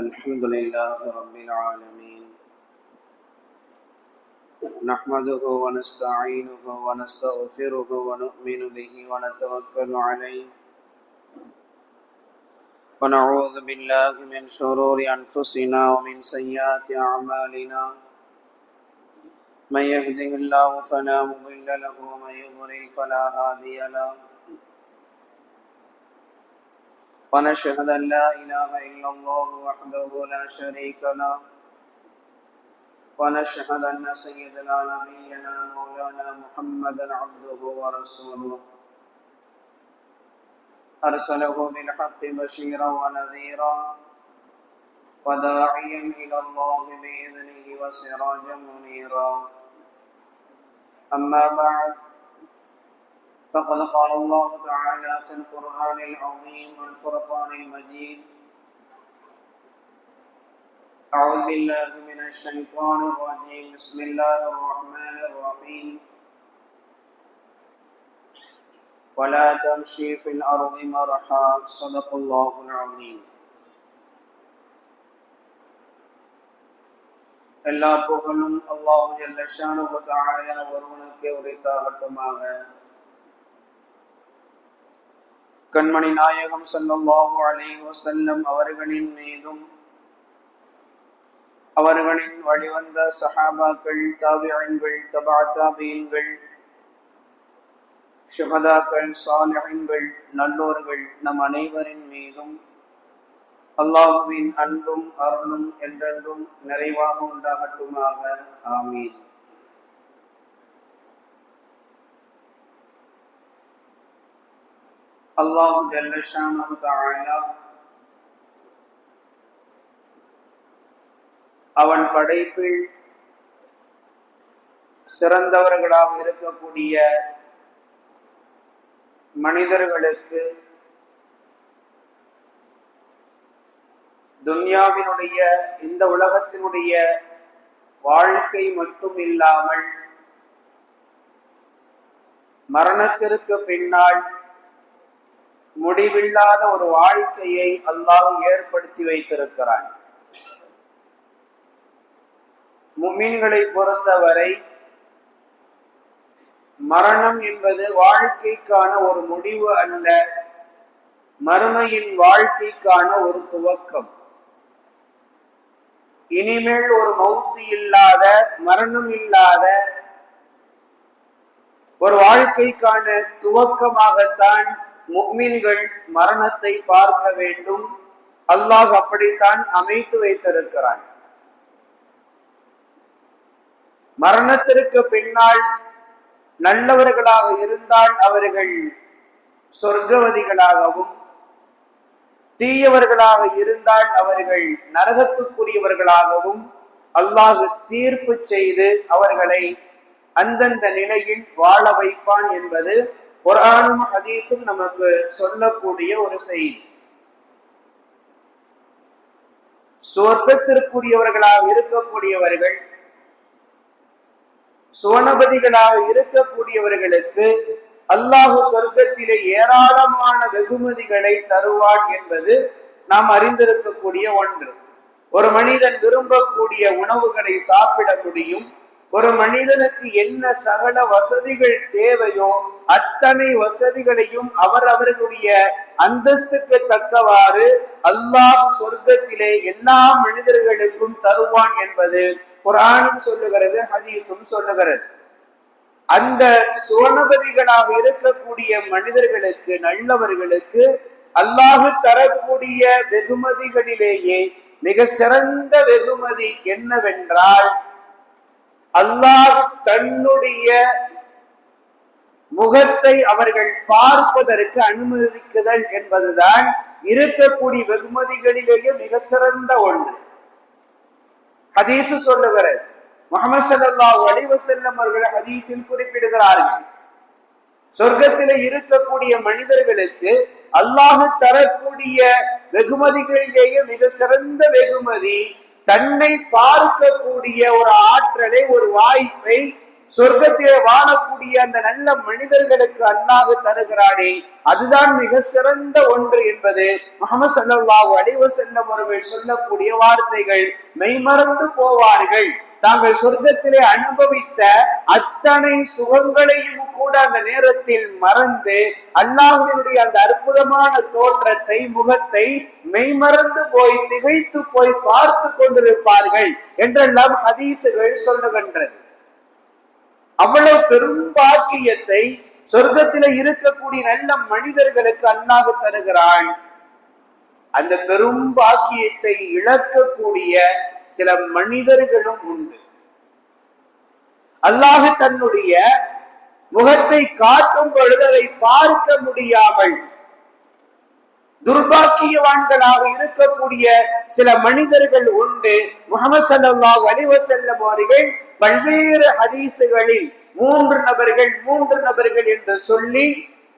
الحمد لله رب العالمين نحمده ونستعينه ونستغفره ونؤمن به ونتوكل عليه ونعوذ بالله من شرور أنفسنا ومن سيئات أعمالنا من يهده الله فلا مضل له ومن يضلل فلا هادي له ونشهد أن لا إله إلا الله وحده لا شريك له ونشهد أن سيدنا نبينا مولانا محمدا عبده ورسوله أرسله بالحق بشيرا ونذيرا وداعيا إلى الله بإذنه وسراجا منيرا أما بعد فقد قال الله تعالى في القرآن العظيم والفرقان المجيد أعوذ بالله من الشيطان الرجيم بسم الله الرحمن الرحيم ولا تمشي في الأرض مرحا صدق الله العظيم. எல்லா புகழும் அல்லாஹ் ஜல்ல ஷானஹு தஆலா ஒருவனுக்கே உரித்தாகட்டுமாக. கண்மணி நாயகம் ஸல்லல்லாஹு அலைஹி வஸல்லம் அவர்களின் மீதும் அவர்களின் வழிவந்த சஹாபாக்கள், தாபிஈன்கள், தபா தாபிஈன்கள், ஷுஹதாக்கள், சாலிஹீன்கள், நல்லோர்கள் நம் அனைவரின் மீதும் அல்லாஹ்வின் அன்பும் அருளும் என்றென்றும் நிறைவாக உண்டாகட்டுமாக. ஆமீன். அல்லாஹ் ஜல்ல ஷானஹு தஆலா அவன் படைப்பில் சிறந்தவர்களாக இருக்கக்கூடிய மனிதர்களுக்கு துன்யாவினுடைய இந்த உலகத்தினுடைய வாழ்க்கை மட்டும் இல்லாமல் மரணத்திற்கு பின்னால் முடிவில்லாத ஒரு வாழ்க்கையை அல்லாஹ் ஏற்படுத்தி வைத்திருக்கிறான். முஃமின்களை பொறுத்தவரை மரணம் என்பது வாழ்க்கைக்கான ஒரு முடிவு அல்ல, மறுமையின் வாழ்க்கைக்கான ஒரு துவக்கம். இனிமேல் ஒரு மௌத்து இல்லாத, மரணம் இல்லாத ஒரு வாழ்க்கைக்கான துவக்கமாகத்தான் முஃமின்கள் மரணத்தை பார்க்க வேண்டும். அல்லாஹ் அப்படித்தான் அமைத்து வைத்திருக்கிறான். மரணத்திற்கு பின்னால் நல்லவர்களாக இருந்தால் அவர்கள் சொர்க்கவதிகளாகவும், தீயவர்களாக இருந்தால் அவர்கள் நரகத்துக்குரியவர்களாகவும் அல்லாஹ் தீர்ப்பு செய்து அவர்களை அந்தந்த நிலையில் வாழ வைப்பான் என்பது குர்ஆனும் ஹதீஸும் நமக்கு சொல்லக்கூடிய ஒரு செய்தி. சொர்க்கத்திற்குரியவர்களாக இருக்கக்கூடியவர்கள், சுவனபதிகளாக இருக்கக்கூடியவர்களுக்கு அல்லாஹ் சொர்க்கத்திலே ஏராளமான வெகுமதிகளை தருவான் என்பது நாம் அறிந்திருக்கக்கூடிய ஒன்று. ஒரு மனிதன் விரும்பக்கூடிய உணவுகளை சாப்பிட முடியும். ஒரு மனிதனுக்கு என்ன சகல வசதிகள் தேவையோ அத்தனை வசதிகளையும் அவர்களுடைய அந்தஸ்துக்கு தக்கவாறு அல்லாஹ் சொர்க்கத்திலே எல்லா மனிதர்களுக்கும் தருவான் என்பது குர்ஆனும் சொல்லுகிறது, ஹதீஸும் சொல்லுகிறது. அந்த சுவனபதிகளாக இருக்கக்கூடிய மனிதர்களுக்கு, நல்லவர்களுக்கு அல்லாஹ் தரக்கூடிய வெகுமதிகளிலேயே மிக சிறந்த வெகுமதி என்னவென்றால், அல்லாஹ் தன்னுடைய முகத்தை அவர்கள் பார்ப்பதற்கு அனுமதிக்குதல் என்பதுதான் இருக்கக்கூடிய வெகுமதிகளிலேயே மிக சிறந்த ஒன்று. ஹதீஸ் சொல்லுகிறது, முஹம்மது ஸல்லல்லாஹு அலைஹி வஸல்லம் அவர்கள் ஹதீஸில் குறிப்பிடுகிறார்கள், சொர்க்கத்திலே இருக்கக்கூடிய மனிதர்களுக்கு அல்லாஹ் தரக்கூடிய வெகுமதிகளிலேயே மிக சிறந்த வெகுமதி தன்னை பார்க்கக்கூடிய ஒரு ஆற்றலை, ஒரு வாய்ப்பை சொர்க்கத்திலே வாழக்கூடிய அந்த நல்ல மனிதர்களுக்கு அல்லாஹ் தருகிறானே, அதுதான் மிக சிறந்த ஒன்று என்பது முஹம்மது ஸல்லல்லாஹு அலைஹி வஸல்லம் அவர்கள் சொல்லக்கூடிய வார்த்தைகள். மெய்மறந்து போவார்கள். தாங்கள் சொர்க்கத்திலே அனுபவித்த அத்தனை சுகங்களையும் கூட அந்த நேரத்தில் மறந்து அல்லாஹ்வினுடைய அந்த அற்புதமான தோற்றத்தை, முகத்தை மெய்மறந்து போய் திகைத்து போய் பார்த்து கொண்டிருப்பார்கள் என்றெல்லாம் ஹதீசுகள் சொல்லுகின்றது. அவ்வளவு பெரும் பாக்கியத்தை சொர்க்கத்தில இருக்கக்கூடிய நல்ல மனிதர்களுக்கு அல்லாஹ் தருகிறான். அந்த பெரும் பாக்கியத்தை இழக்கக்கூடிய சில மனிதர்களும் உண்டு. அல்லாஹ் தன்னுடைய முகத்தை காட்டும் பொழுது அதை பார்க்க முடியாமல் துர்பாக்கியவான்களாக இருக்கக்கூடிய சில மனிதர்கள் உண்டு. முஹம்மது ஸல்லல்லாஹு அலைஹி வஸல்லம் அவர்கள் பல்வேறு ஹதீசுகளில் மூன்று நபர்கள் என்று சொல்லி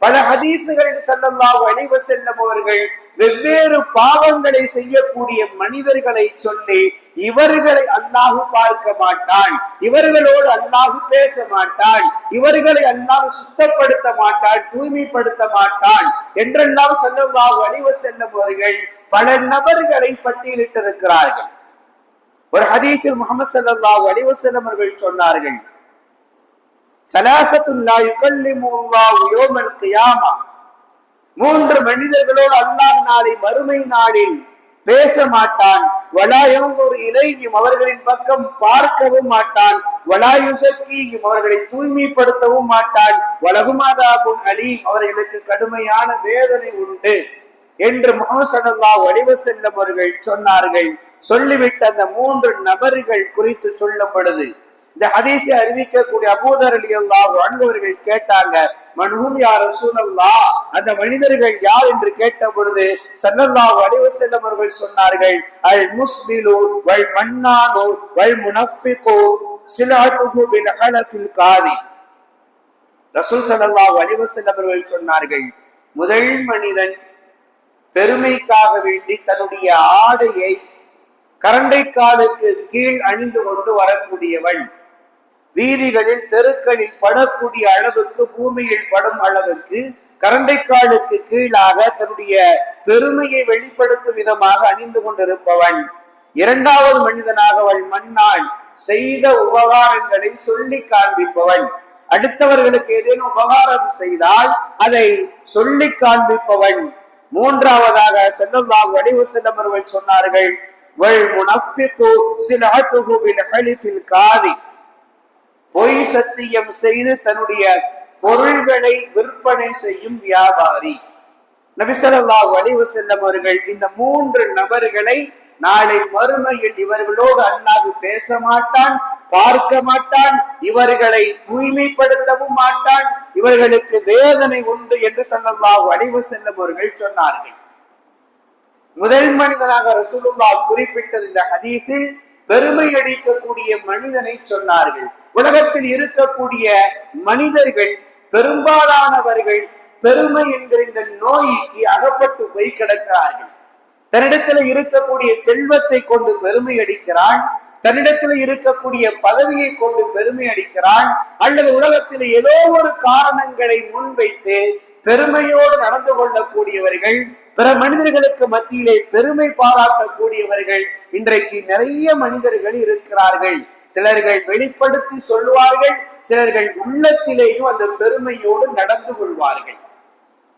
பல ஹதீசுகளில் ஸல்லல்லாஹு அலைஹி வஸல்லம் அவர்கள் வெவ்வேறு பாவங்களை செய்யக்கூடிய மனிதர்களை சொல்லி இவர்களை அல்லாஹ் பார்க்க மாட்டான், இவர்களோடு அல்லாஹ் பேச மாட்டான், இவர்களை அல்லாஹ் சுத்தப்படுத்த மாட்டான், தூய்மைப்படுத்த மாட்டான் என்றெல்லாம் ஸல்லல்லாஹு அலைஹி வஸல்லம் அவர்கள் பல நபர்களை பட்டியலிட்டிருக்கிறார்கள். ஒரு ஹதீஸில் முஹம்மது ஸல்லல்லாஹு அலைஹி வஸல்லம் அவர்கள் சொன்னார்கள், ஸலாஸத்துன் லா யுகல்லிமுல்லாஹு யௌமல் கியாமா, மூன்று மனிதர்களோடு அல்லாஹ் நாளை மறுமை நாளில் பேச மாட்டான். வலா யன்துரு இலைஹிம், அவர்களின் பக்கம் பார்க்கவும் மாட்டான். வலா யுஸக்கீஹிம், அவர்களை தூய்மைப்படுத்தவும் மாட்டான். வலஹும் அஸாபுன் அலீம், அவர்களுக்கு கடுமையான வேதனை உண்டு என்று முஹம்மது ஸல்லல்லாஹு அலைஹி வஸல்லம் அவர்கள் சொன்னார்கள். சொல்லிவிட்ட அந்த மூன்று நபர்கள் குறித்து சொல்லப்படுது. இந்த ஹதீஸை அறிவிக்கக்கூடிய அபூதர் ரலியல்லாஹு அன்ஹு அவர்கள் கேட்டாங்க, மன்ஹும் யா ரசூலல்லாஹ், அந்த மனிதர்கள் யார் என்று கேட்ட பொழுது ஸல்லல்லாஹு அலைஹி வஸல்லம் அவர்கள் சொன்னார்கள், அல் முஸ்பிலு வல் மன்னானு வல் முனஃபிகு சிலஅத்துஹு பில் ஹலஃபில் காதி. ரசூல் ஸல்லல்லாஹு அலைஹி வஸல்லம் அவர்கள் சொன்னார்கள், முதல் மனிதன் பெருமைக்காக வேண்டி தன்னுடைய ஆடையை கரண்டை காலுக்கு கீழ் அணிந்து கொண்டு வரக்கூடியவன், வீதிகளில் தெருக்களில் படக்கூடிய அளவுக்கு, பூமியில் படும் அளவுக்கு கரண்டைக்காலுக்கு கீழாக தன்னுடைய பெருமையை வெளிப்படுத்தும் விதமாக அணிந்து கொண்டிருப்பவன். இரண்டாவது மனிதனாக அவள் மன்னான், செய்த உபகாரங்களை சொல்லி காண்பிப்பவன். அடுத்தவர்களுக்கு ஏதேனும் உபகாரம் செய்தால் அதை சொல்லி காண்பிப்பவன். மூன்றாவதாக ஸல்லல்லாஹு அலைஹி வஸல்லம் அவர்கள் சொன்னார்கள், வல் முனஃபிகு சிலஅத்துஹு பில் ஹலிஃபில் காதி, பொய் சத்தியம் செய்து தன்னுடைய பொருள்களை விற்பனை செய்யும் வியாபாரி. நபி ஸல்லல்லாஹு அலைஹி வஸல்லம் அவர்கள் இந்த மூன்று நபர்களை நாளை மறுமையில் இவர்களோடு அல்லாஹ் பேச மாட்டான், பார்க்க மாட்டான், இவர்களை தூய்மைப்படுத்தவும் மாட்டான், இவர்களுக்கு வேதனை உண்டு என்று ஸல்லல்லாஹு அலைஹி வஸல்லம் அவர்கள் சொன்னார்கள். முதல் மனிதனாக ரசூலுல்லாஹ் குறிப்பிட்டது இந்த ஹதீஸில் பெருமை அடிக்கக்கூடிய மனிதனை சொன்னார்கள். உலகத்தில் இருக்கக்கூடிய மனிதர்கள் பெரும்பாலானவர்கள் பெருமை என்கிற இந்த நோய்க்கு அகப்பட்டு போய் கிடக்கிறார்கள். தன்னிடத்தில் இருக்கக்கூடிய செல்வத்தை கொண்டு பெருமை அடிக்கிறான், தன்னிடத்தில் இருக்கக்கூடிய பதவியை கொண்டு பெருமை அடிக்கிறான், அல்லது உலகத்தில் ஏதோ ஒரு காரணங்களை முன்வைத்து பெருமையோடு நடந்து கொள்ளக்கூடியவர்கள், பிற மனிதர்களுக்கு மத்தியிலே பெருமை பாராட்டக்கூடியவர்கள் இன்றைக்கு நிறைய மனிதர்கள் இருக்கிறார்கள். சிலர்கள் வெளிப்படுத்தி சொல்லுவார்கள், சிலர்கள் உள்ளத்திலேயும் அந்த பெருமையோடு நடந்து கொள்வார்கள்.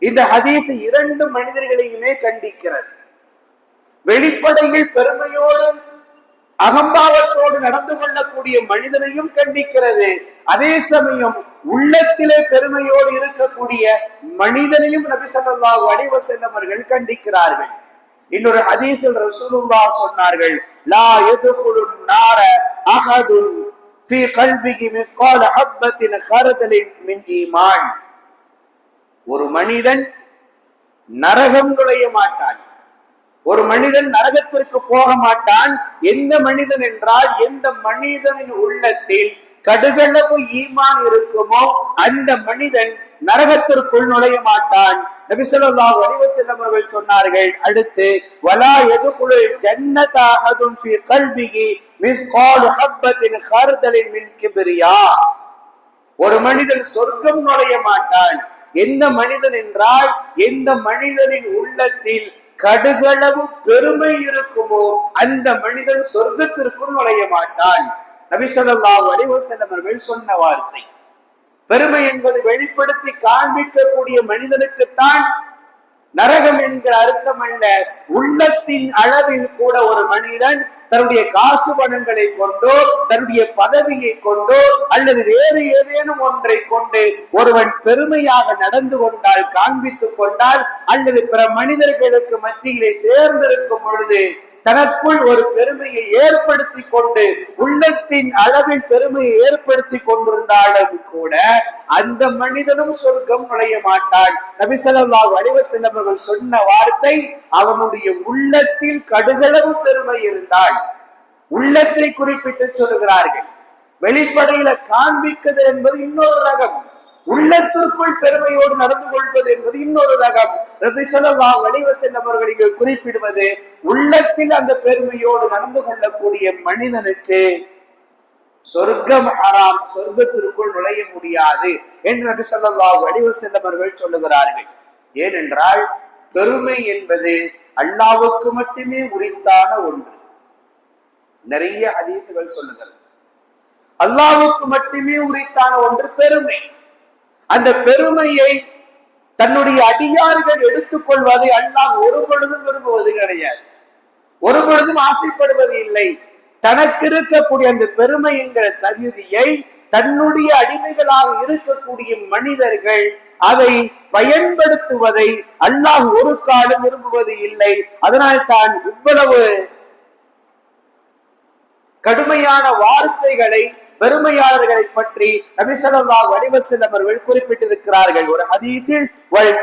இந்த ஹதீஸ் இரண்டு மனிதர்களையுமே கண்டிக்கிறது. வெளிப்படையில் பெருமையோடு அகம்பாவத்தோடு நடந்து கொள்ளக்கூடிய மனிதனையும் கண்டிக்கிறது. அதே சமயம் உள்ளத்திலே பெருமையோடு இருக்கக்கூடிய மனிதனையும் நபி ஸல்லல்லாஹு அலைஹி வஸல்லம் அவர்கள் கண்டிக்கிறார்கள். இன்னொரு ஹதீஸில் ரசூலுல்லாஹ் சொன்னார்கள், லா யதுகுலுன் நார அஹதுன் ஃபீ கல்பிஹி மிஸ்கால ஹப்பத்தின் ஹர்தலின் மின் ஈமான். ஒரு மனிதன் நரகம் நுழைய மாட்டான், ஒரு மனிதன் நரகத்திற்கு போக மாட்டான். எந்த மனிதன் என்றால், எந்த மனிதனின் உள்ளத்தில் கடுகளவு ஈமான் இருக்குமோ அந்த மனிதன் நரகத்திற்குள் நுழைய மாட்டான். நபி ஸல்லல்லாஹு அலைஹி வஸல்லம் அவர்கள் சொன்னார்கள், அடுத்து வலா யதுகுலுல் ஜன்னத அஹதுன் ஃபீ கல்பிஹி மிஸ்காலு ஹப்பத்தின் ஹர்தலின் மின் கிப்ரியா. ஒரு மனிதன் சொர்க்கம் நுழைய மாட்டான். எந்த மனிதன் என்றால், எந்த மனிதனின் உள்ளத்தில் கடுகளவு பெருமை இருக்குமோ அந்த மனிதன் சொர்க்கத்திற்குள் நுழைய மாட்டான். நபி ஸல்லல்லாஹு அலைஹி வஸல்லம் அவர்கள் சொன்ன வார்த்தை. பெருமை என்பது வெளிப்படுத்தி காண்பிக்கக்கூடிய மனிதனுக்குத்தான் நரகம் என்கிற அர்த்தம் அல்ல. உள்ளத்தின் அளவில் கூட ஒரு மனிதன் தன்னுடைய காசு பணங்களை கொண்டோ, தன்னுடைய பதவியை கொண்டோ, அல்லது வேறு ஏதேனும் ஒன்றை கொண்டு ஒருவன் பெருமையாக நடந்து கொண்டால், காண்பித்துக் கொண்டால், அல்லது பிற மனிதர்களுக்கு மத்தியிலே சேர்ந்திருக்கும் பொழுது தனக்குள் ஒரு பெருமையை ஏற்படுத்தி கொண்டு, உள்ளத்தின் அளவில் பெருமையை ஏற்படுத்தி கொண்டிருந்தாலும் கூட அந்த மனிதனும் சொர்க்கம் நுழைய மாட்டான். நபி ஸல்லல்லாஹு அலைஹி வஸல்லம் அவர்கள் சொன்ன வார்த்தை, அவனுடைய உள்ளத்தில் கடுகளவு பெருமை இருந்தால். உள்ளத்தை குறிப்பிட்டு சொல்லுகிறார்கள். வெளிப்படையில காண்பிக்கிறது என்பது இன்னொரு ரகம், உள்ளத்திற்குள் பெருமையோடு நடந்து கொள்வது என்பது இன்னொரு ரகம். நபி ஸல்லல்லாஹு அலைஹி வஸல்லம் அவர்கள் இங்கு குறிப்பிடுவது, உள்ளத்தில் அந்த பெருமையோடு நடந்து கொள்ளக்கூடிய மனிதனுக்கு சொர்க்கம் ஹராம், சொர்க்கத்திற்குள் நுழைய முடியாது என்று நபி ஸல்லல்லாஹு அலைஹி வஸல்லம் அவர்கள் சொல்லுகிறார்கள். ஏனென்றால் பெருமை என்பது அல்லாஹ்வுக்கு மட்டுமே உரித்தான ஒன்று. நிறைய ஹதீஸ்கள் சொல்லுகிறது, அல்லாஹ்வுக்கு மட்டுமே உரித்தான ஒன்று பெருமை. அந்த பெருமையை தன்னுடைய அடியார்கள் எடுத்துக் கொள்வதை அல்லாஹ் ஒரு பொழுதும் விரும்புவது கிடையாது, ஒரு பொழுதும் ஆசைப்படுவது இல்லை. தனக்கு இருக்கக்கூடிய அந்த பெருமை என்கிற தகுதியை தன்னுடைய அடிமைகளாக இருக்கக்கூடிய மனிதர்கள் அதை பயன்படுத்துவதை அல்லாஹ் ஒரு காலம் விரும்புவது இல்லை. அதனால் தான் இவ்வளவு கடுமையான வார்த்தைகளை பெருமையாளர்களை பற்றி நபி ஸல்லல்லாஹு அலைஹி வஸல்லம் அவர்கள் குறிப்பிட்டிருக்கிறார்கள். ஒரு ஹதீஸில் வல்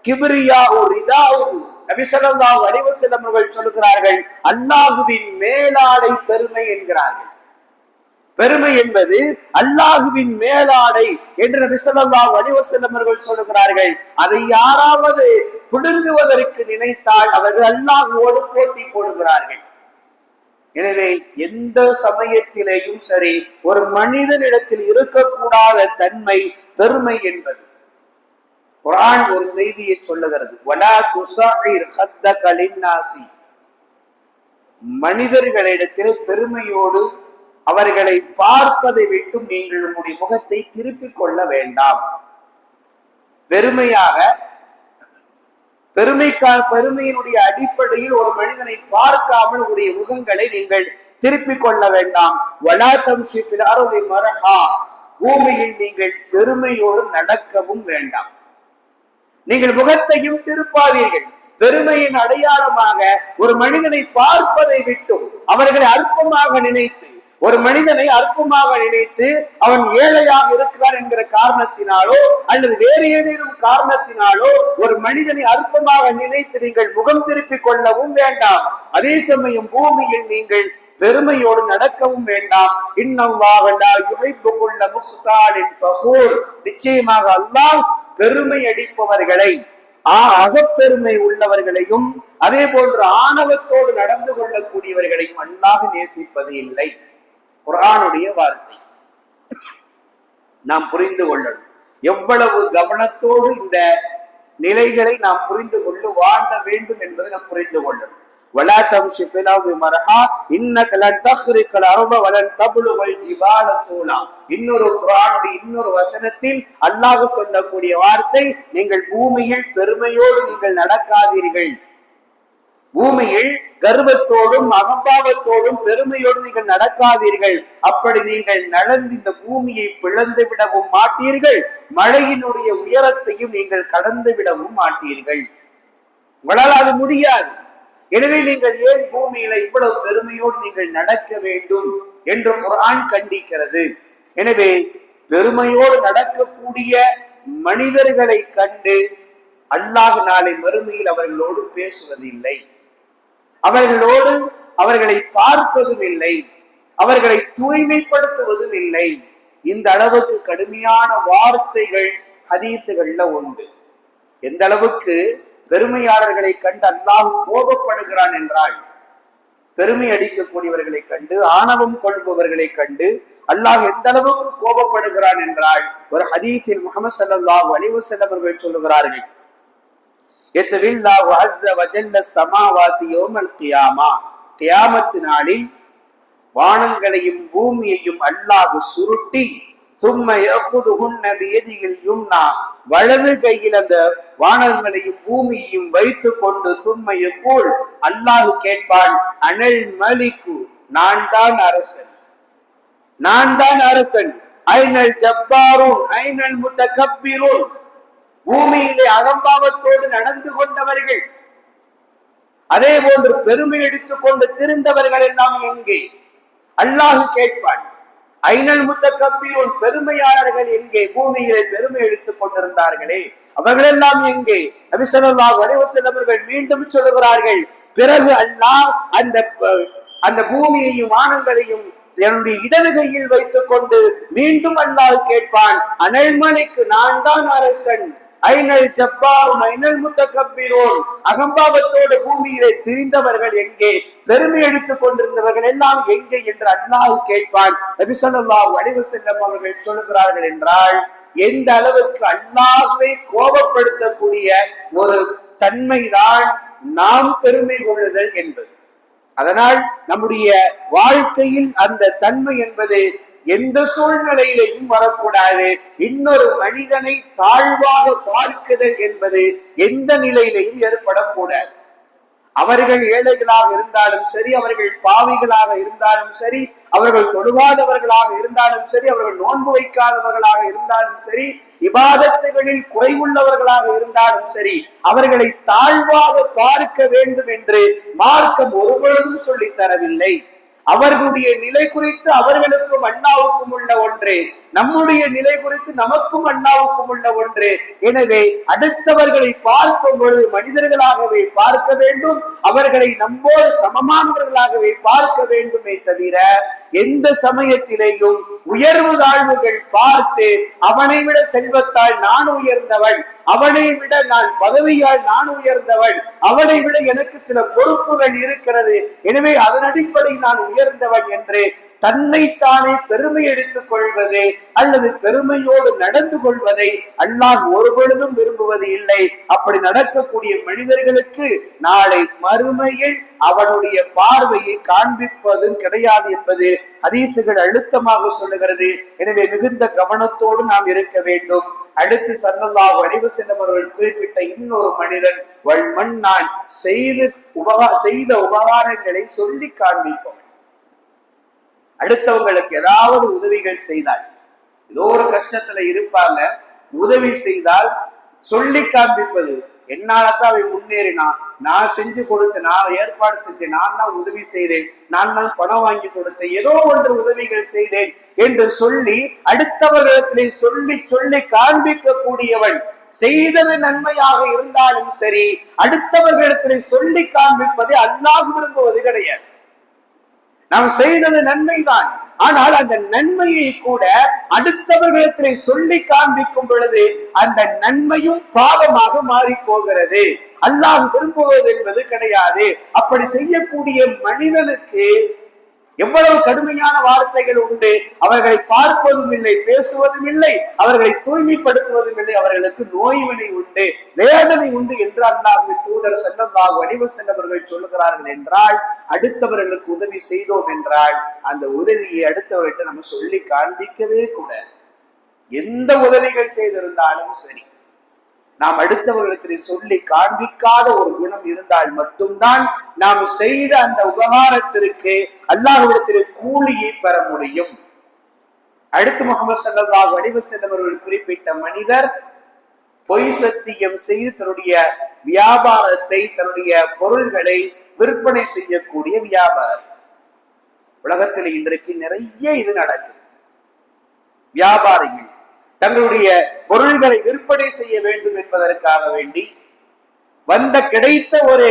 கிப்ரியாஉ ரிதாஉ, நபி ஸல்லல்லாஹு அலைஹி வஸல்லம் அவர்கள் சொல்கிறார்கள், அல்லாஹ்வின் மேலாடை பெருமை என்கிறார்கள். பெருமை என்பது அல்லாஹ்வின் மேலாடை என்று நபி ஸல்லல்லாஹு அலைஹி வஸல்லம் அவர்கள் சொல்கிறார்கள். அதை யாராவது பிடுங்குவதற்கு நினைத்தால் அவர்கள் அல்லாஹ்வோடு போட்டி போடுகிறார்கள். எனவே எந்த சமயத்திலேயும் சரி ஒரு மனிதனிடத்தில் இருக்கக்கூடாத தன்மை பெருமை என்பது. குர்ஆன் ஒரு செய்தியை சொல்லுகிறது, வலா துஸஇர் ஹத்தக லின்னாசி, மனிதர்களிடத்தில் பெருமையோடு அவர்களை பார்ப்பதை விட்டு நீங்கள் உங்களுடைய முகத்தை திருப்பிக் கொள்ள வேண்டாம். பெருமையினுடைய அடிப்படையில் ஒரு மனிதனை பார்க்காமல் உடைய முகங்களை நீங்கள் திருப்பிக் கொள்ள வேண்டாம். வலா தம்ஷி ஃபில் அர்தி மர்ஹா, பூமியில் நீங்கள் பெருமையோடு நடக்கவும் வேண்டாம். நீங்கள் முகத்தையும் திருப்பாதீர்கள். பெருமையின் அடையாளமாக ஒரு மனிதனை பார்ப்பதை விட்டு அவர்களை அற்பமாக நினைத்து, ஒரு மனிதனை அற்பமாக நினைத்து அவன் ஏழையாக இருக்கிறான் என்கிற காரணத்தினாலோ அல்லது வேறு ஏதேனும் காரணத்தினாலோ ஒரு மனிதனை அற்பமாக நினைத்து நீங்கள் முகம் திருப்பிக் கொள்ளவும் வேண்டாம். அதே சமயம் பூமியில் நீங்கள் பெருமையோடு நடக்கவும் வேண்டாம். இன்னல்லாஹ லா யுஹிப்பு குல்ல முக்தாலின் ஃபகூர், நிச்சயமாக அல்லாஹ் பெருமை அடிப்பவர்களை, அகப்பெருமை உள்ளவர்களையும் அதே போன்று ஆணவத்தோடு நடந்து கொள்ளக்கூடியவர்களையும் அல்லாஹ் நேசிப்பது இல்லை. குர்ஆனுடைய வார்த்தை நாம் புரிந்து கொள்ளணும். எவ்வளவு கவனத்தோடு இந்த நிலைகளை நாம் புரிந்து கொண்டு வாழ வேண்டும் என்பதை நாம் புரிந்து கொள்ளணும். வலா தம்ஷி ஃபில் அர்தி மர்ஹா இன்னக லன் தக்ரிகல் அர்த வலன் தப்லுகல் ஜிபால தூலா. இன்னொரு குர்ஆனுடைய இன்னொரு வசனத்தில் அல்லாஹ் சொல்லக்கூடிய வார்த்தை, நீங்கள் பூமியில் பெருமையோடு நீங்கள் நடக்காதீர்கள். பூமியில் கர்வத்தோடும் அகம்பாவத்தோடும் பெருமையோடு நீங்கள் நடக்காதீர்கள். அப்படி நீங்கள் நடந்து இந்த பூமியை பிளந்து விடவும் மாட்டீர்கள், மழையினுடைய உயரத்தையும் நீங்கள் கடந்து விடவும் மாட்டீர்கள். உங்களால் அது முடியாது. எனவே நீங்கள் ஏன் பூமியில இவ்வளவு பெருமையோடு நீங்கள் நடக்க வேண்டும் என்று குர்ஆன் கண்டிக்கிறது. எனவே பெருமையோடு நடக்கக்கூடிய மனிதர்களை கண்டு அல்லாஹ் நாளை மறுமையில் அவர்களோடு பேசுவதில்லை, அவர்களோடு அவர்களை பார்ப்பதும் இல்லை, அவர்களை தூய்மைப்படுத்துவதும் இல்லை. இந்த அளவுக்கு கடுமையான வார்த்தைகள் ஹதீசுகள்ல உண்டு. எந்த அளவுக்கு பெருமையாளர்களை கண்டு அல்லாஹ் கோபப்படுகிறான் என்றால், பெருமை அடிக்கக்கூடியவர்களை கண்டு, ஆணவம் கொள்பவர்களை கண்டு அல்லாஹ் எந்த அளவுக்கு கோபப்படுகிறான் என்றால், ஒரு ஹதீஸில் முஹம்மது ஸல்லல்லாஹு அலைஹி வஸல்லம் அவர்கள் சொல்லுகிறார்கள், யத்வில்லாஹு அஸ்ஸ வஜல்ல ஸமாவாதி யௌமல் கியாமா, கியாமத் நாளில் வானங்களையும் பூமியையும் அல்லாஹ் சுருட்டி, சும்ம யഖுதுஹுன்ன பியதில் யும்னா, வலது கையில் அந்த வானங்களையும் பூமியையும் வைத்துக் கொண்டு, சும்ம யகூல், அல்லாஹ் கேட்பான், அனல் மலிக்கு, நான் தான் அரசன், நான் தான் அரசன், ஐனல் ஜப்பாரூன் ஐனல் முத்தகப்பிரூன், பூமியிலே அகம்பாவத்தோடு நடந்து கொண்டவர்கள், அதே போன்று பெருமை எடுத்துக் கொண்டு திருந்தவர்கள் எல்லாம் எங்கே? அல்லாஹ் கேட்பான், ஐனல் முத்தகப்பிரூன், பெருமையாளர்கள் எங்கே? பூமியிலே பெருமை எடுத்துக் கொண்டிருந்தார்களே அவர்கள் எல்லாம் எங்கே? நபி ஸல்லல்லாஹு அலைஹி வஸல்லம் அவர்கள் மீண்டும் சொல்லுகிறார்கள், பிறகு அல்லாஹ் அந்த பூமியையும் வானங்களையும் என்னுடைய இடது கையில் வைத்துக் கொண்டு மீண்டும் அல்லாஹ் கேட்பான், அனல் மலிக்கு, நான் தான் அரசன், ஐனல் ஜப்பாரும் ஐனல் முத்தகப்பிரூன், அகம்பாவத்தோடு பூமியிலே திரிந்தவர்கள் எங்கே? பெருமை எடுத்துக் கொண்டிருந்தவர்கள் எல்லாம் எங்கே என்று அல்லாஹ் கேட்பான். நபி ஸல்லல்லாஹு அலைஹி வஸல்லம் அவர்கள் சொல்லுகிறார்கள் என்றால், எந்த அளவுக்கு அல்லாஹ்வை கோபப்படுத்தக்கூடிய ஒரு தன்மைதான் நாம் பெருமை கொள்ளுதல் என்பது. அதனால் நம்முடைய வாழ்க்கையில் அந்த தன்மை என்பது எந்த சூழ்நிலையிலையும் வரக்கூடாது. இன்னொரு மனிதனை தாழ்வாக பார்க்குதல் என்பது எந்த நிலையிலையும் ஏற்படக்கூடாது. அவர்கள் ஏழைகளாக இருந்தாலும் சரி, அவர்கள் பாவிகளாக இருந்தாலும் சரி, அவர்கள் தொழுகாதவர்களாக இருந்தாலும் சரி, அவர்கள் நோன்பு வைக்காதவர்களாக இருந்தாலும் சரி, இபாதத்துகளில் குறைவுள்ளவர்களாக இருந்தாலும் சரி, அவர்களை தாழ்வாக பார்க்க வேண்டும் என்று மார்க்கம் ஒருபொழுதும் சொல்லித் தரவில்லை. அவர்களுடைய நிலை குறித்து அவர்களுக்கும் அல்லாஹ்வுக்கும் உள்ள ஒன்று, நம்முடைய நிலை குறித்து நமக்கும் அல்லாஹ்வுக்கும் உள்ள ஒன்று. எனவே அடுத்தவர்களை பார்க்கும் பொழுது மனிதர்களாகவே பார்க்க வேண்டும், அவர்களை நம்மோடு சமமானவர்களாகவே பார்க்க வேண்டுமே தவிர எந்த சமயத்திலேயும் உயர்வு தாழ்வுகள் பார்த்து, அவனை விட செல்வத்தால் நான் உயர்ந்தவன், அவனை விட நான் பதவியால் நான் உயர்ந்தவன், அவனை விட எனக்கு சில பொறுப்புகள் இருக்கிறது, எனவே அதன் அடிப்படையில் நான் உயர்ந்தவன் என்று தன்னைத்தானே பெருமை எடுத்துக் கொள்வது அல்லது பெருமையோடு நடந்து கொள்வதை அல்லாஹ் ஒருபொழுதும் விரும்புவது இல்லை. அப்படி நடக்கக்கூடிய மனிதர்களுக்கு நாளை மறுமையில் அவனுடைய பார்வையை காண்பிப்பதும் கிடையாது என்பது ஹதீசுகள் அழுத்தமாக சொல்லுகிறது. எனவே மிகுந்த கவனத்தோடு நாம் இருக்க வேண்டும். அடுத்து ஸல்லல்லாஹு அலைஹி வஸல்லம் அவர்கள் குறிப்பிட்ட இன்னொரு மனிதன், வல் மன்னான், செய்த உபகாரங்களை சொல்லி காண்பிப்பவன். அடுத்தவங்களுக்கு ஏதாவது உதவிகள் செய்தால், ஏதோ ஒரு கஷ்டத்துல இருப்பாங்க, உதவி செய்தால் சொல்லி காண்பிப்பது, என்னாலதான் அவை முன்னேறினான், நான் செஞ்சு கொடுத்தேன், நான் ஏற்பாடு செஞ்சேன், நான் தான் உதவி செய்தேன், நான் தான் பணம் வாங்கி கொடுத்தேன், ஏதோ ஒன்று உதவிகள் செய்தேன் என்று சொல்லி அடுத்தவர்களிடத்திலே சொல்லி சொல்லி காண்பிக்க கூடியவன், செய்தது நன்மையாக இருந்தாலும் சரி, அடுத்தவர்களிடத்திலே சொல்லி காண்பிப்பதை அல்லாஹ் விரும்புவது கிடையாது. நாம் செய்தது நன்மைதான், ஆனால் அந்த நன்மையை கூட அடுத்தவர்களிடத்திலே சொல்லி காண்பிக்கும் பொழுது அந்த நன்மையும் பாவமாக மாறி போகிறது. அல்லாஹ் விரும்புவது என்பது கிடையாது. அப்படி செய்யக்கூடிய மனிதனுக்கு எவ்வளவு கடுமையான வார்த்தைகள் உண்டு. அவர்களை பார்ப்பதும் இல்லை, பேசுவதும் இல்லை, அவர்களை தூய்மைப்படுத்துவதும் இல்லை, அவர்களுக்கு நோய்வினை உண்டு, வேதனை உண்டு என்று அல்லாஹ்வின் தூதர் ஸல்லல்லாஹு அலைஹி வஸல்லம் அவர்கள் சொல்லுகிறார்கள். என்றால் அடுத்தவர்களுக்கு உதவி செய்தோம் என்றால் அந்த உதவியை அடுத்தவர்கிட்ட நம்ம சொல்லி காண்பிக்கவே கூட, எந்த உதவிகள் செய்திருந்தாலும் சரி, நாம் அடுத்தவர்களுக்கு சொல்லி காண்பிக்காத ஒரு குணம் இருந்தால் மட்டும்தான் நாம் செய்த அந்த உபகாரத்திற்கு அல்லாஹ்விடத்திலே கூலியை பெற முடியும். அடுத்து முஹம்மது ஸல்லல்லாஹு அலைஹி வஸல்லம் அவர்கள் குறிப்பிட்ட மனிதர், பொய் சத்தியம் செய்து தன்னுடைய வியாபாரத்தை, தன்னுடைய பொருள்களை விற்பனை செய்யக்கூடிய வியாபாரி. உலகத்தில் இன்றைக்கு நிறைய இது நடக்குது. வியாபாரிகள் தங்களுடைய பொருள்களை விற்பனை செய்ய வேண்டும் என்பதற்காக வேண்டி கிடைத்த ஒரு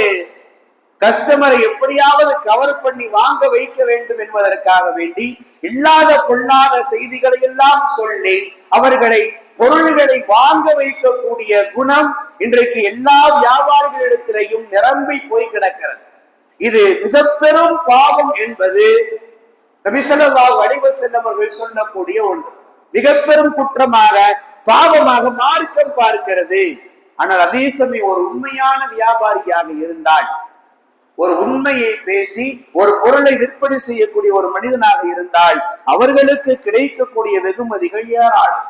கஸ்டமரை எப்படியாவது கவர் பண்ணி வாங்க வைக்க வேண்டும் என்பதற்காக வேண்டி இல்லாத பொல்லாத செய்திகளை எல்லாம் சொல்லி அவர்களை பொருள்களை வாங்க வைக்கக்கூடிய குணம் இன்றைக்கு எல்லா வியாபாரிகளிடத்திலேயும் நிரம்பி போய் கிடக்கிறது. இது மிக பெரும் பாவம் என்பது நபி ஸல்லல்லாஹு அலைஹி வஸல்லம் அவர்கள் சொல்லக்கூடிய ஒன்று. மிக பெரும் குற்றமாக பாவமாக மார்க்கம் பார்க்கிறது. ஆனால் அதே சமயம் ஒரு உண்மையான வியாபாரியாக இருந்தால், ஒரு உண்மையை பேசி ஒரு பொருளை விற்பனை செய்யக்கூடிய ஒரு மனிதனாக இருந்தால் அவர்களுக்கு கிடைக்கக்கூடிய வெகுமதிகள் ஏராளம்.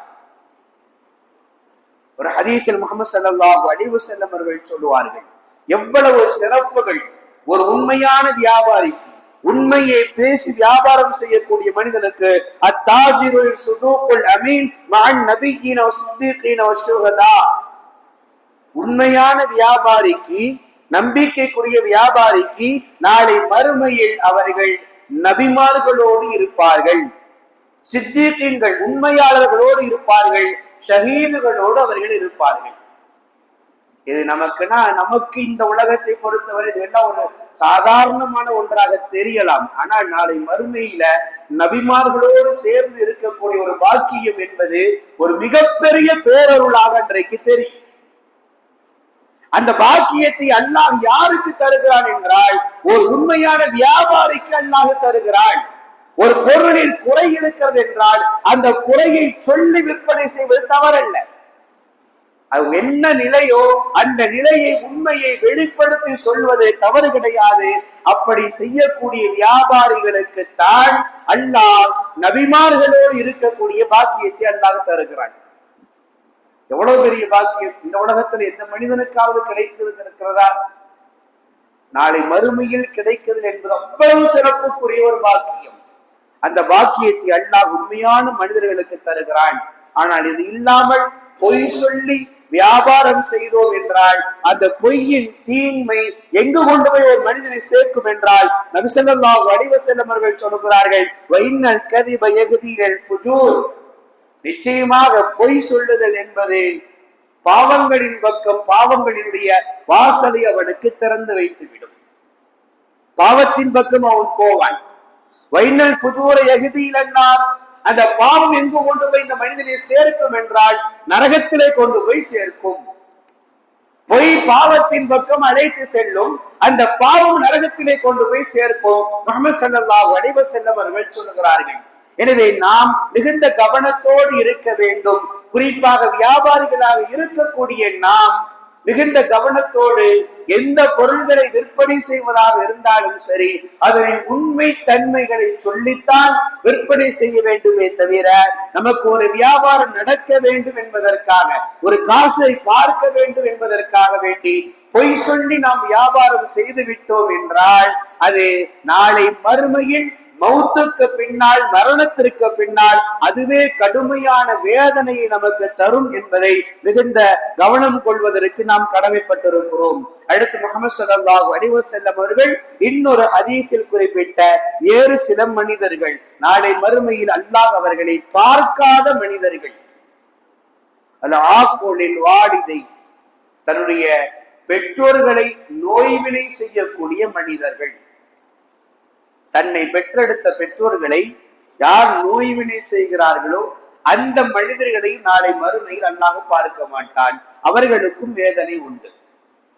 ஒரு ஹதீஸில் முஹம்மது ஸல்லல்லாஹு அலைஹி வஸல்லம் அவர்கள் சொல்லுவார்கள், எவ்வளவு சிறப்புகள் ஒரு உண்மையான வியாபாரிக்கு, உண்மையை பேசி வியாபாரம் செய்யக்கூடிய மனிதனுக்கு. அத்தாஜிருல் சுதூக்குல் அமீன் மஅன் நபிய்யின வஸ்ஸிதீகீன வஷ்ஷுஹதா. உண்மையான வியாபாரிக்கு, நம்பிக்கைக்குரிய வியாபாரிக்கு நாளை மறுமையில் அவர்கள் நபிமார்களோடு இருப்பார்கள், சித்தீகீன்கள் உண்மையாளர்களோடு இருப்பார்கள், ஷஹீதுகளோடு அவர்கள் இருப்பார்கள். இது நமக்கு இந்த உலகத்தை பொறுத்தவரை இதெல்லாம் ஒரு சாதாரணமான ஒன்றாக தெரியலாம். ஆனால் நாளை மறுமையில நபிமார்களோடு சேர்ந்து இருக்கக்கூடிய ஒரு பாக்கியம் என்பது ஒரு மிகப்பெரிய பேரருளாக அன்றைக்கு தெரியும். அந்த பாக்கியத்தை அல்லாஹ் யாருக்கு தருகிறான் என்றால், ஒரு உண்மையான வியாபாரிக்கு அல்லாஹ் தருகிறான். ஒரு பொருளில் குறை இருக்கிறது என்றால் அந்த குறையை சொல்லி விற்பனை செய்வது தவறல்ல. அது என்ன நிலையோ அந்த நிலையை, உண்மையை வெளிப்படுத்தி சொல்வது தவறு கிடையாது. அப்படி செய்யக்கூடிய வியாபாரிகளுக்கு தான் அல்லாஹ் நபிமார்களோடு இருக்கக்கூடிய பாக்கியத்தை அல்லாஹ் தருகிறான். எவ்வளவு பெரிய பாக்கியம்! இந்த உலகத்தில் எந்த மனிதனுக்காவது கிடைக்கிறதா? நாளை மறுமையில் கிடைக்கிறது என்பது அவ்வளவு சிறப்புக்குரிய ஒரு பாக்கியம். அந்த பாக்கியத்தை அல்லாஹ் உண்மையான மனிதர்களுக்கு தருகிறான். ஆனால் இது இல்லாமல் பொய் சொல்லி வியாபாரம் செய்தோம் என்றால் அந்த பொய்யின் தீமை எங்கு கொண்டு போய் ஒரு மனிதனை சேர்க்கும் என்றால், நபி ஸல்லல்லாஹு அலைஹி வஸல்லம் அவர்கள் சொல்லுகிறார்கள், வைன்னல் கதிப யஹ்தீல் ஃபுஜூர். நிச்சயமாக பொய் சொல்லுதல் என்பது பாவங்களின் பக்கம், பாவங்களினுடைய வாசலை அவனுக்கு திறந்து வைத்துவிடும். பாவத்தின் பக்கம் அவன் போவான். வைன்னல் ஃபுஜூர யஹ்தீல் அன்னார். அந்த பாவம் எங்கு கொண்டு போய் இந்த மனிதனை சேர்க்கும் என்றால் நரகத்திலே கொண்டு போய் சேர்க்கும். பொய் பாவத்தின் பக்கம் அழைத்து செல்லும், அந்த பாவம் நரகத்திலே கொண்டு போய் சேர்க்கும். முஹம்மது ஸல்லல்லாஹு அலைஹி வஸல்லம் அவர்கள் சொல்லுகிறார்கள். எனவே நாம் மிகுந்த கவனத்தோடு இருக்க வேண்டும். குறிப்பாக வியாபாரிகளாக இருக்கக்கூடிய நாம் மிகுந்த கவனத்தோடு எந்த பொருள்களை விற்பனை செய்வதாக இருந்தாலும் சரி, அதனின் உண்மை தன்மைகளை சொல்லித்தான் விற்பனை செய்ய வேண்டுமே தவிர, நமக்கு ஒரு வியாபாரம் நடக்க வேண்டும் என்பதற்காக, ஒரு காசை பார்க்க வேண்டும் என்பதற்காக வேண்டி பொய் சொல்லி நாம் வியாபாரம் செய்து விட்டோம் என்றால் அது நாளை மறுமையில், மௌத்துக்கு பின்னால், மரணத்திற்கு பின்னால் அதுவே கடுமையான வேதனையை நமக்கு தரும் என்பதை மிகுந்த கவனம் கொள்வதற்கு நாம் கடமைப்பட்டிருக்கிறோம். அடுத்து முஹம்மது ஸல்லல்லாஹு அலைஹி வஸல்லம் அவர்கள் இன்னொரு ஹதீஸில் குறிப்பிட்ட வேறு சில மனிதர்கள், நாளை மறுமையில் அல்லாஹ் அவர்களை பார்க்காத மனிதர்கள். ஆக்கோலில் வாடிதை, தன்னுடைய பெற்றோர்களை நோய்வினை செய்யக்கூடிய மனிதர்கள். தன்னை பெற்றெடுத்த பெற்றோர்களை யார் நோய்வினை செய்கிறார்களோ அந்த மனிதர்களை நாளை மறுமையில் அல்லாஹ் பார்க்க மாட்டான். அவர்களுக்கும் வேதனை உண்டு.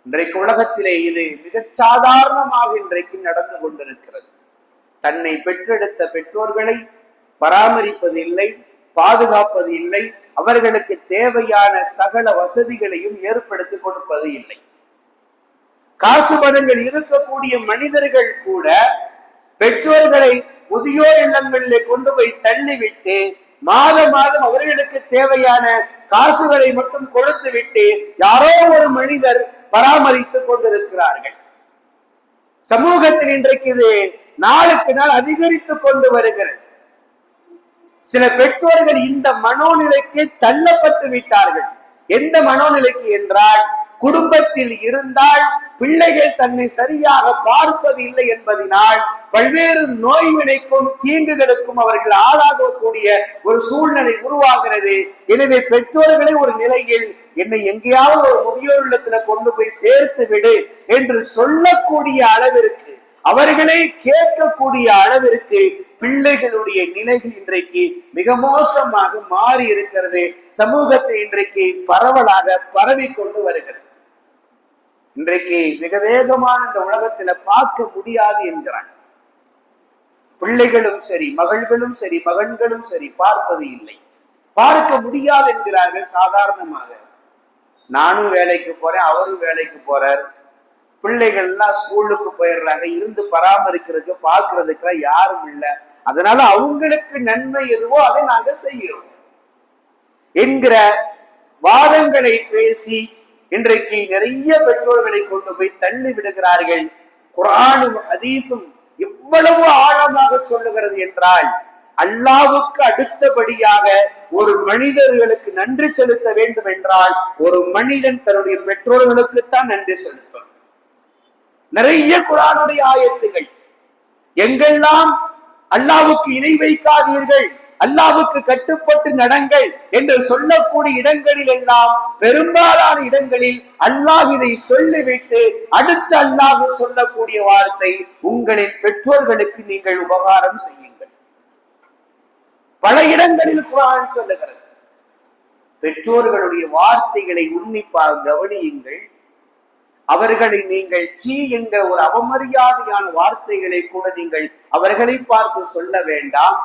இன்றைக்கு உலகத்திலே இது மிகச் சாதாரணமாக இன்றைக்கு நடந்து கொண்டிருக்கிறது. தன்னை பெற்றெடுத்த பெற்றோர்களை பராமரிப்பது இல்லை, பாதுகாப்பது இல்லை, அவர்களுக்கு தேவையான சகல வசதிகளையும் ஏற்படுத்தி கொடுப்பது இல்லை. காசு பணங்கள் இருக்கக்கூடிய மனிதர்கள் கூட பெற்றோர்களை முதியோர் இல்லங்களிலே கொண்டு போய் தள்ளிவிட்டு மாதம் அவர்களுக்கு தேவையான காசுகளை மட்டும் கொடுத்து விட்டு யாரோ ஒரு மனிதர் பராமரித்துக் கொண்டிருக்கிறார்கள். சமூகத்தில் இன்றைக்கு இது நாளுக்கு நாள் அதிகரித்துக் கொண்டு வருகிறது. சில பெற்றோர்கள் இந்த மனோநிலைக்கு தள்ளப்பட்டு விட்டார்கள். எந்த மனோநிலைக்கு என்றால், குடும்பத்தில் இருந்தால் பிள்ளைகள் தன்னை சரியாக பார்ப்பது இல்லை என்பதனால் பல்வேறு நோய்வினைக்கும் தீங்குகளுக்கும் அவர்கள் ஆளாகக்கூடிய ஒரு சூழ்நிலை உருவாகிறது. எனவே பெற்றோர்களை ஒரு நிலையில் என்னை எங்கேயாவது ஒரு முதியோர் இல்லத்துல கொண்டு போய் சேர்த்து விடு என்று சொல்லக்கூடிய அளவிற்கு, அவர்களே கேட்கக்கூடிய அளவிற்கு பிள்ளைகளுடைய நிலைகள் இன்றைக்கு மிக மோசமாக மாறி இருக்கிறது. சமூகத்தை இன்றைக்கு பரவலாக பரவி கொண்டு வருகிறது. இன்றைக்கு மிக வேகமான இந்த உலகத்துல பார்க்க முடியாது என்கிறான். பிள்ளைகளும் சரி, மகள்களும் சரி, மகன்களும் சரி, பார்ப்பது இல்லை, பார்க்க முடியாது என்கிறார்கள். சாதாரணமாக நானும் வேலைக்கு போறேன், அவரும் வேலைக்கு போறார், பிள்ளைகள் எல்லாம் ஸ்கூலுக்கு போயிடுறாங்க, இருந்து பராமரிக்கிறதுக்கு பார்க்கறதுக்கு யாரும் இல்லை, அதனால அவங்களுக்கு நன்மை எதுவோ அதை நாங்க செய்கிறோம் என்கிற வாதங்களை பேசி இன்றைக்கு நிறைய பெற்றோர்களை கொண்டு போய் தள்ளி விடுகிறார்கள். குர்ஆனும் ஹதீஸும் எவ்வளவு ஆழமாக சொல்லுகிறது என்றால், அல்லாஹ்வுக்கு அடுத்தபடியாக ஒரு மனிதர்களுக்கு நன்றி செலுத்த வேண்டும் என்றால் ஒரு மனிதன் தன்னுடைய பெற்றோர்களுக்குத்தான் நன்றி செலுத்தும். நிறைய குர்ஆனுடைய ஆயத்துகள் எங்கெல்லாம் அல்லாஹ்வுக்கு இணை வைக்காதீர்கள், அல்லாஹ்வுக்கு கட்டுப்பட்டு நடங்கள் என்று சொல்லக்கூடிய இடங்களில் எல்லாம் பெரும்பாலான இடங்களில் அல்லாஹ் இதை சொல்லிவிட்டு அடுத்து அல்லாஹ் சொல்லக்கூடிய வார்த்தை, உங்களின் பெற்றோர்களுக்கு நீங்கள் உபகாரம் செய்யுங்கள். பல இடங்களில் குர்ஆன் சொல்லுகிறது. பெற்றோர்களுடைய வார்த்தைகளை உன்னிப்பாக கவனியுங்கள். அவர்களை நீங்கள் சீ என்ற ஒரு அவமரியாதையான வார்த்தைகளை கூட நீங்கள் அவர்களை பார்த்து சொல்ல வேண்டாம்.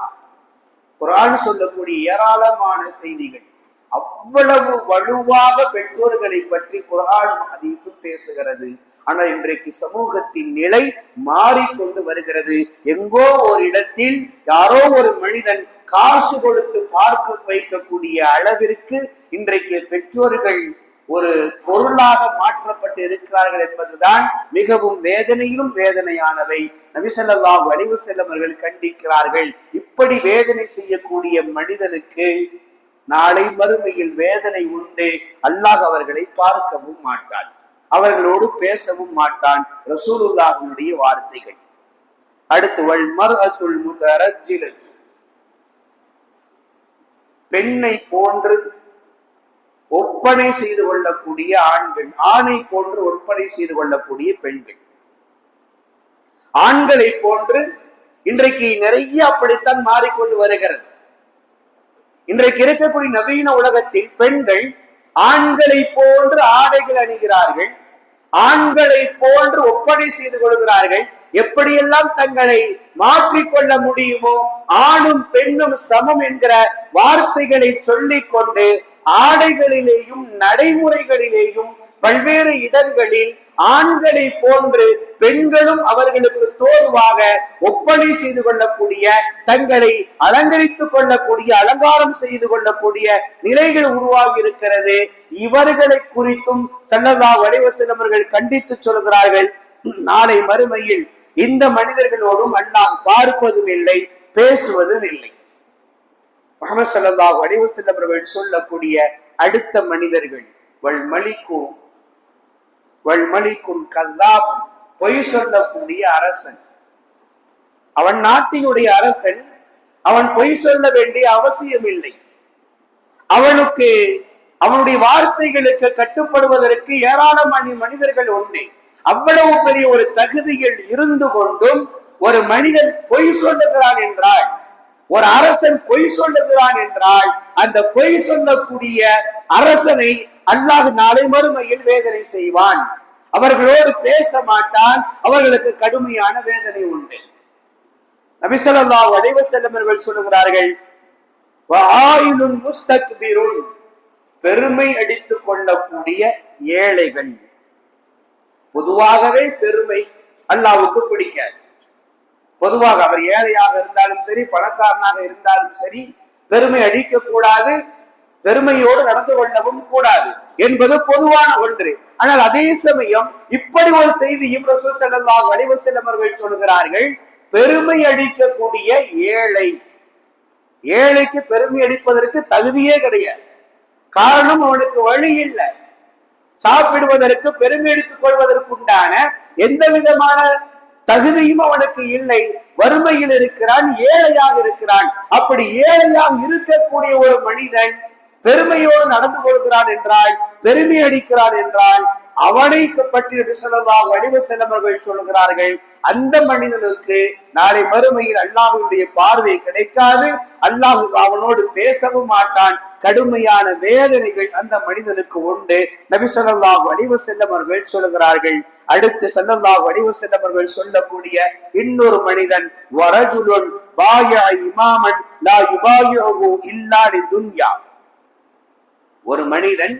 குர்ஆன் சொல்லக்கூடிய ஏராளமான செய்திகள், அவ்வளவு வலுவாக பெற்றோர்களை பற்றி குர்ஆன் ஹதீஸும் பேசுகிறது. ஆனால் இன்றைக்கு சமூகத்தின் நிலை மாறிக்கொண்டு வருகிறது. எங்கோ ஒரு இடத்தில் யாரோ ஒரு மனிதன் காசு கொடுத்து பார்க்க வைக்கக்கூடிய அளவிற்கு இன்றைக்கு பெற்றோர்கள் ஒரு பொருளாக மாற்றப்பட்டு இருக்கிறார்கள் என்பதுதான் மிகவும் வேதனையிலும் வேதனையானவை. நபி ஸல்லல்லாஹு அலைஹி வஸல்லம் அவர்கள் கண்டிக்கிறார்கள். இப்படி வேதனை செய்யக்கூடிய மனிதனுக்கு நாளை மறுமையில் வேதனை உண்டு. அல்லாஹ் அவர்களை பார்க்கவும் மாட்டான், அவர்களோடு பேசவும் மாட்டான். ரசூலுல்லாஹ்வுடைய வார்த்தைகள். அடுத்து, வல் மர்அத்துல் முதரஜ்ஜிலத்து, பெண்ணை போன்று ஒப்பனை செய்து கொள்ளக்கூடிய ஆண்கள், ஆணை போன்று ஒப்பனை செய்து கொள்ளக்கூடிய பெண்கள், ஆண்களை போன்று இன்றைக்கு நிறைய அப்படித்தான் மாறிக்கொண்டு வருகிறது. இன்றைக்கு இருக்கக்கூடிய நவீன உலகத்தில் பெண்கள் ஆண்களை போன்று ஆடைகள் அணிகிறார்கள், ஆண்களை போன்று ஒப்பனை செய்து கொள்கிறார்கள். எப்படியெல்லாம் தங்களை மாற்றிக்கொள்ள முடியுமோ, ஆணும் பெண்ணும் சமம் என்கிற வார்த்தைகளை சொல்லிக் கொண்டு ஆடைகளிலேயும் நடைமுறைகளிலேயும் பல்வேறு இடங்களில் ஆண்களை போன்று பெண்களும் அவர்களுக்கு தோதுவாக ஒப்பனை செய்து கொள்ளக்கூடிய, தங்களை அலங்கரித்துக் கொள்ளக்கூடிய, அலங்காரம் செய்து கொள்ளக்கூடிய நிலைகள் உருவாகி இருக்கிறது. இவர்களை குறித்தும் ஸல்லல்லாஹு அலைஹி வஸல்லம் அவர்கள் கண்டித்து சொல்கிறார்கள், நாளை மறுமையில் இந்த மனிதர்களோடும் அல்லாஹ் பார்ப்பதும் இல்லை, பேசுவதும் இல்லை. முஹம்மது ஸல்லல்லாஹு அலைஹி வஸல்லம் அவர்கள் சொல்லக்கூடிய அடுத்த மனிதர்கள், வல் மலிக்குன் கல்லாப், பொய் சொல்லக்கூடிய அரசன். அவன் நாட்டினுடைய அரசன், அவன் பொய் சொல்ல வேண்டிய அவசியம் இல்லை. அவனுக்கு அவனுடைய வார்த்தைகளுக்கு கட்டுப்படுவதற்கு ஏராளமான மனிதர்கள் உண்டு. அவ்வளவு பெரிய ஒரு தகுதியில் இருந்து கொண்டும் ஒரு மனிதன் பொய் சொல்லுகிறான் என்றால், ஒரு அரசன் பொய் சொல்லுகிறான் என்றால், அந்த பொய் சொல்லக்கூடிய அரசனை அல்லாஹ் நாளை மறுமையில் வேதனை செய்வான். அவர்களோடு பேச மாட்டான், அவர்களுக்கு கடுமையான வேதனை உண்டு. நபி ஸல்லல்லாஹு அலைஹி வஸல்லம் அவர்கள் சொல்கிறார்கள், வஆயிலுன் முஸ்தக்பிருன், பெருமை அடித்துக் கொள்ளக்கூடிய ஏழைகள். பொதுவாகவே பெருமை அல்லாஹ்வுக்கு பிடிக்காது. பொதுவாக அவர் ஏழையாக இருந்தாலும் சரி, பணக்காரனாக இருந்தாலும் சரி, பெருமை அடிக்க கூடாது, பெருமையோடு நடந்து கொள்ளவும் கூடாது என்பது பொதுவான ஒன்று. ஆனால் அதே சமயம் இப்படி ஒரு செய்தியும் ரசூல் ஸல்லல்லாஹு அலைஹி வஸல்லம் அவர்கள் சொல்கிறார்கள், பெருமை அடிக்கக்கூடிய ஏழை, ஏழைக்கு பெருமை அடிப்பதற்கு தகுதியே கிடையாது. காரணம், அவனுக்கு வழி இல்லை. சாப்பிடுவதற்கு, பெருமை எடுத்துக் கொள்வதற்குண்டான எந்த விதமான தகுதியும் அவனுக்கு இல்லை. வறுமையில் இருக்கிறான், ஏழையாக இருக்கிறான். அப்படி ஏழையாக இருக்கக்கூடிய ஒரு மனிதன் பெருமையோடு நடந்து கொள்கிறான் என்றால், பெருமை அடிக்கிறான் என்றால், அவனை பற்றி நபி ஸல்லல்லாஹு அலைஹி வஸல்லம் அவர்கள் சொல்கிறார்கள், அந்த மனிதனுக்கு நாளை மறுமையில் அல்லாஹ்வுடைய பார்வை கிடைக்காது, அல்லாஹ் அவனோடு பேசவும் மாட்டான், கடுமையான வேதனைகள் அந்த மனிதனுக்கு உண்டு. நபி ஸல்லல்லாஹு அலைஹி வஸல்லம் அவர்கள் சொல்கிறார்கள். அடுத்து ஸல்லல்லாஹு அலைஹி வஸல்லம் அவர்கள் சொல்லக்கூடிய இன்னொரு மனிதன், வரஜுலுன் பாயா இமாமன் லா யுபாயிஹு இல்லா லிதுன்யா. ஒரு மனிதன்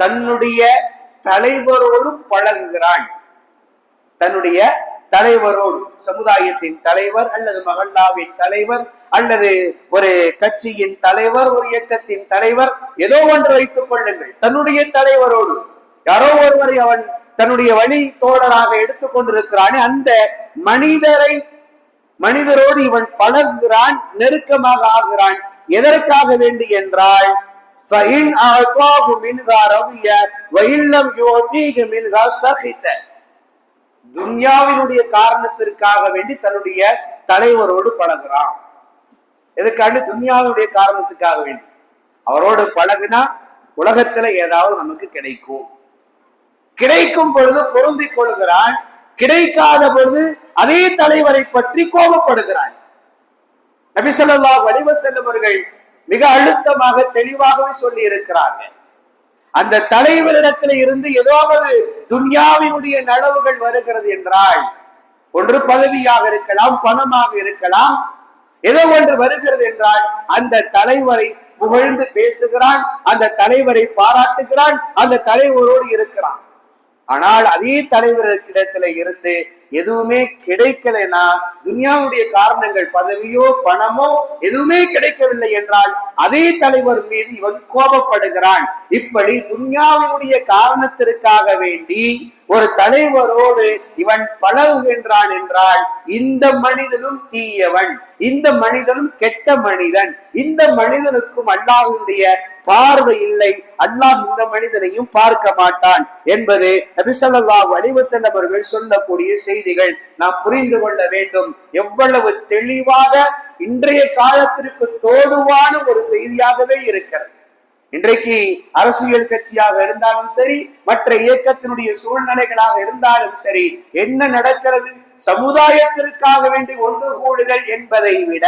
தன்னுடைய தலைவரோடு பழகுகிறான். தன்னுடைய தலைவரோடு, சமுதாயத்தின் தலைவர் அல்லது மகல்லாவின் தலைவர் அல்லது ஒரு கட்சியின் தலைவர், ஒரு இயக்கத்தின் தலைவர், ஏதோ ஒன்று வைத்துக் கொள்ளுங்கள். தன்னுடைய தலைவரோடு யாரோ ஒருவரை அவன் தன்னுடைய வழி தோழராக எடுத்துக் கொண்டிருக்கிறானே, அந்த மனிதரோடு இவன் பழகுகிறான், நெருக்கமாக ஆகிறான். எதற்காக வேண்டி என்றால், துன்யாவினுடைய காரணத்திற்காக வேண்டி தன்னுடைய தலைவரோடு பழகுறான். எதுக்காண்டு? துன்யாவினுடைய காரணத்துக்காக வேண்டி. அவரோடு பழகுனா உலகத்துல ஏதாவது நமக்கு கிடைக்கும். கிடைக்கும் பொழுது பொருந்திக் கொள்கிறான், கிடைக்காத பொழுது அதே தலைவரை பற்றி கோபப்படுகிறான். நபி ஸல்லல்லாஹு அலைஹி வஸல்லம் அவர்கள் மிக அழுத்தமாக தெளிவாகவே சொல்லி இருக்கிறார்கள். அந்த தலைவரிடத்துல இருந்து ஏதாவது துன்யாவினுடைய நலவுகள் வருகிறது என்றால், ஒன்று பதவியாக இருக்கலாம், பணமாக இருக்கலாம், ஏதோ ஒன்று வருகிறது என்றால் அந்த தலைவரை புகழ்ந்து பேசுகிறான், அந்த தலைவரை பாராட்டுகிறான், அந்த தலைவரோடு இருக்கிறான். ஆனால் அதே தலைவரிடத்துல இருந்து எதுவுமே கிடைக்கலைன்னா, துன்யாவுடைய காரணங்கள், பதவியோ பணமோ எதுவுமே கிடைக்கவில்லை என்றால் அதே தலைவர் மீது இவன் கோபப்படுகிறான். இப்படி துன்யாவினுடைய காரணத்திற்காக வேண்டி ஒரு தலைவரோடு இவன் பழகுகின்றான் என்றால், இந்த மனிதனும் தீயவன், இந்த மனிதனும் கெட்ட மனிதன், இந்த மனிதனுக்கும் அல்லாஹ்வுடைய பார்வை இல்லை, அல்லாஹ் இந்த மனிதனையும் பார்க்க மாட்டான் என்பது நபி ஸல்லல்லாஹு அலைஹி வஸல்லம் அவர்கள் சொல்லக்கூடிய செய்திகள் நாம் புரிந்து கொள்ள வேண்டும். எவ்வளவு தெளிவாக இன்றைய காலத்திற்கு தோதுவான ஒரு செய்தியாகவே இருக்கிறது. இன்றைக்கு அரசியல் கட்சியாக இருந்தாலும் சரி, மற்ற இயக்கத்தினுடைய சூழ்நிலைகளாக இருந்தாலும் சரி, என்ன நடக்கிறது? சமுதாயத்திற்காக வேண்டி ஒன்று கூடுதல் என்பதை விட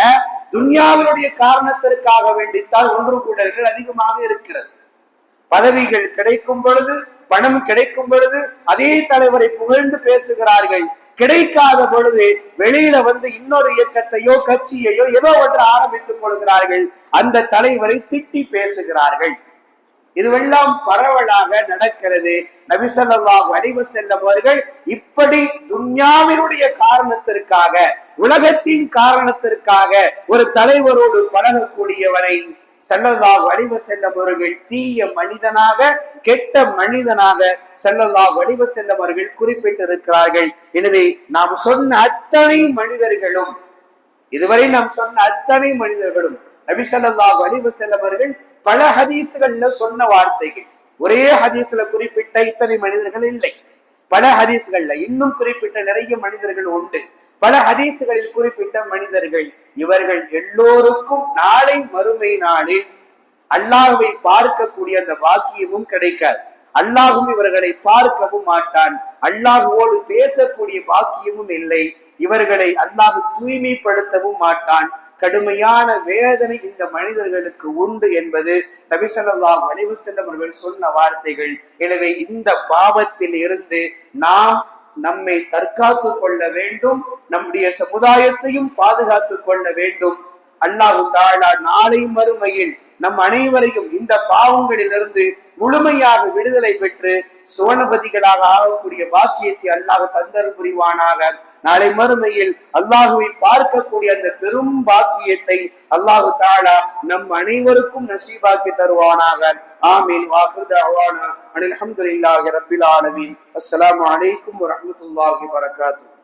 துன்யாவினுடைய காரணத்திற்காக வேண்டித்தான் ஒன்று கூடல்கள் அதிகமாக இருக்கிறது. பதவிகள் கிடைக்கும் பொழுது, பணம் கிடைக்கும் பொழுது அதே தலைவரை புகழ்ந்து பேசுகிறார்கள். கிடைக்காத பொழுது வெளியில வந்து இன்னொரு இயக்கத்தையோ கட்சியையோ ஏதோ ஒன்று ஆரம்பித்துக் கொள்கிறார்கள், அந்த தலைவரை திட்டி பேசுகிறார்கள். இதுவெல்லாம் பரவலாக நடக்கிறது. நபி ஸல்லல்லாஹு அலைஹி வஸல்லம் அவர்கள் இப்படி துன்யாவினுடைய காரணத்திற்காக, உலகத்தின் காரணத்திற்காக ஒரு தலைவரோடு பழகக்கூடியவரை ஸல்லல்லாஹு அலைஹி வஸல்லம் அவர்கள் தீய மனிதனாக, கெட்ட மனிதனாக ஸல்லல்லாஹு அலைஹி வஸல்லம் அவர்கள் குறிப்பிட்டிருக்கிறார்கள். எனவே நாம் சொன்ன அத்தனை மனிதர்களும், இதுவரை நாம் சொன்ன அத்தனை மனிதர்களும் நபி ஸல்லல்லாஹு அலைஹி வஸல்லம் அவர்கள் பல ஹதீஸ்கள்ல சொன்ன வார்த்தைகள். ஒரே ஹதீஸ்ல குறிப்பிட்ட இத்தனை மனிதர்கள் இல்லை, பல ஹதீஸ்கள்ல இன்னும் குறிப்பிட்ட நிறைய மனிதர்கள் உண்டு. பல ஹதீஸ்களில் குறிப்பிட்ட மனிதர்கள், இவர்கள் எல்லோருக்கும் நாளை மறுமை நாளில் அல்லாஹ்வை பார்க்கக்கூடிய அந்த பாக்கியமும் கிடைக்காது. அல்லாஹும் இவர்களை பார்க்கவும் மாட்டான். அல்லாஹுவோடு பேசக்கூடிய பாக்கியமும் இல்லை. இவர்களை அல்லாஹ் தூய்மைப்படுத்தவும் மாட்டான். கடுமையான வேதனை இந்த மனிதர்களுக்கு உண்டு என்பது நபி ஸல்லல்லாஹு அலைஹி வஸல்லம் அவர்கள் சொன்ன வார்த்தைகள். எனவே இந்த பாவத்தில் இருந்து நாம் நம்மை தற்காத்துக் கொள்ள வேண்டும், நம்முடைய சமுதாயத்தையும் பாதுகாத்துக் கொள்ள வேண்டும். அல்லாஹ் தஆலா நாளை மறுமையில் நம் அனைவரையும் இந்த பாவங்களிலிருந்து முழுமையாக விடுதலை பெற்று சுவனபதிகளாக ஆகக்கூடிய பாக்கியத்தை அல்லாஹ் தந்தல் புரிவானாக. நாளை மறுமையில் அல்லாஹுவை பார்க்கக்கூடிய அந்த பெரும் பாக்கியத்தை அல்லாஹு தஆலா நம் அனைவருக்கும் நசீபாக்கி தருவானாக. ஆமீன். வாஹிரு தஅவானா அனில் ஹம்துலில்லாஹி ரப்பில் ஆலமீன். அஸ்ஸலாமு அலைக்கும் வரஹ்மத்துல்லாஹி வபரகாத்துஹு.